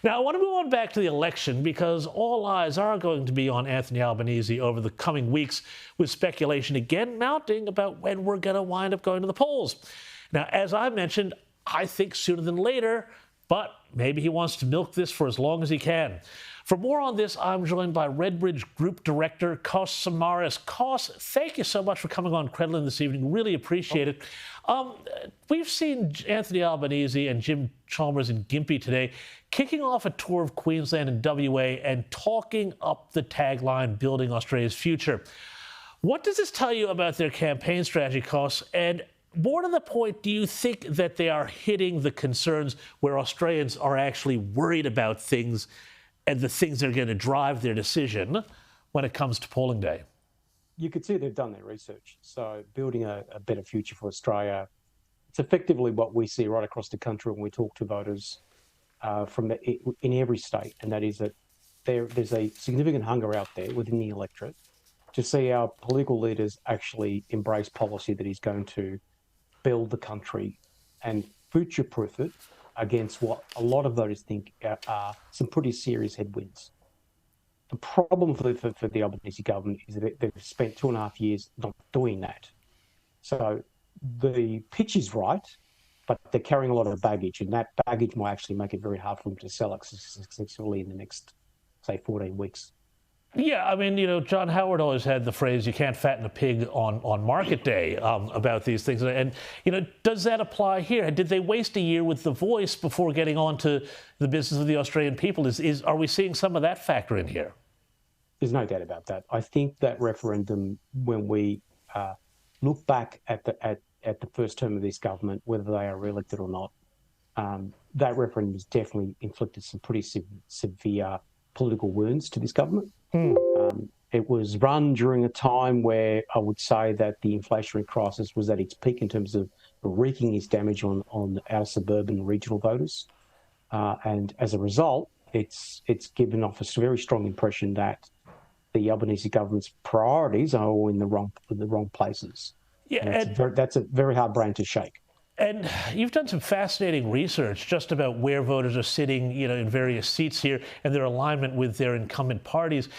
Now, I want to move on back to the election because all eyes are going to be on Anthony Albanese over the coming weeks, with speculation again mounting about when we're going to wind up going to the polls. Now, as I mentioned, I think sooner than later, but maybe he wants to milk this for as long as he can. For more on this, I'm joined by Redbridge Group Director Kos Samaras. Kos, thank you so much for coming on Credlin this evening. Really appreciate it. We've seen Anthony Albanese and Jim Chalmers in Gympie today kicking off a tour of Queensland and WA and talking up the tagline, Building Australia's Future. What does this tell you about their campaign strategy, Kos? And more to the point, do you think that they are hitting the concerns where Australians are actually worried about things and the things that are going to drive their decision when it comes to polling day? You could see they've done their research. So building a better future for Australia, it's effectively what we see right across the country when we talk to voters in every state, and that is that there's a significant hunger out there within the electorate to see our political leaders actually embrace policy that is going to build the country and future-proof it against what a lot of voters think are some pretty serious headwinds. The problem for the Albanese government is that they've spent 2.5 years not doing that. So the pitch is right, but they're carrying a lot of baggage, and that baggage might actually make it very hard for them to sell it successfully in the next, say, 14 weeks. Yeah, I mean, John Howard always had the phrase, you can't fatten a pig on market day about these things. And, does that apply here? Did they waste a year with The Voice before getting on to the business of the Australian people? Are we seeing some of that factor in here? There's no doubt about that. I think that referendum, when we look back at the first term of this government, whether they are re-elected or not, that referendum has definitely inflicted some pretty severe political wounds to this government. It was run during a time where I would say that the inflationary crisis was at its peak in terms of wreaking its damage on our suburban and regional voters. And as a result, it's given off a very strong impression that the Albanese government's priorities are all in the wrong places. Yeah, that's a very hard brain to shake. And you've done some fascinating research just about where voters are sitting, in various seats here and their alignment with their incumbent parties.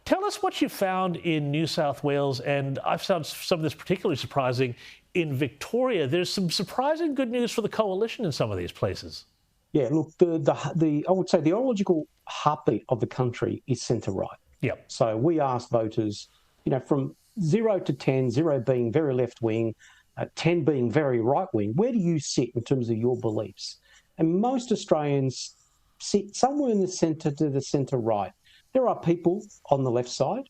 Tell us what you found in New South Wales, and I've found some of this particularly surprising in Victoria. There's some surprising good news for the coalition in some of these places. Yeah, look, I would say the ideological heartbeat of the country is centre-right. Yeah. So we asked voters, from 0 to 10, 0 being very left-wing, 10 being very right-wing, where do you sit in terms of your beliefs? And most Australians sit somewhere in the centre to the centre-right. There are people on the left side,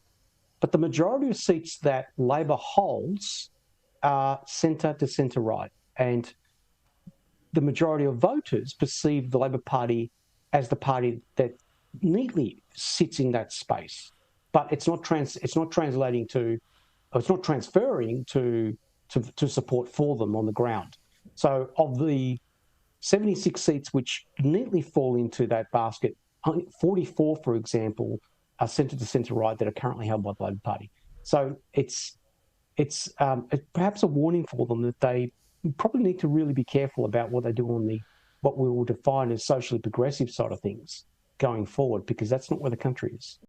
but the majority of seats that Labor holds are centre to centre-right. And the majority of voters perceive the Labor Party as the party that neatly sits in that space. But it's not transferring to support for them on the ground. So of the 76 seats which neatly fall into that basket, 44, for example, are centre to centre right that are currently held by the Labor Party. So it's perhaps a warning for them that they probably need to really be careful about what they do on what we will define as socially progressive side of things going forward, because that's not where the country is.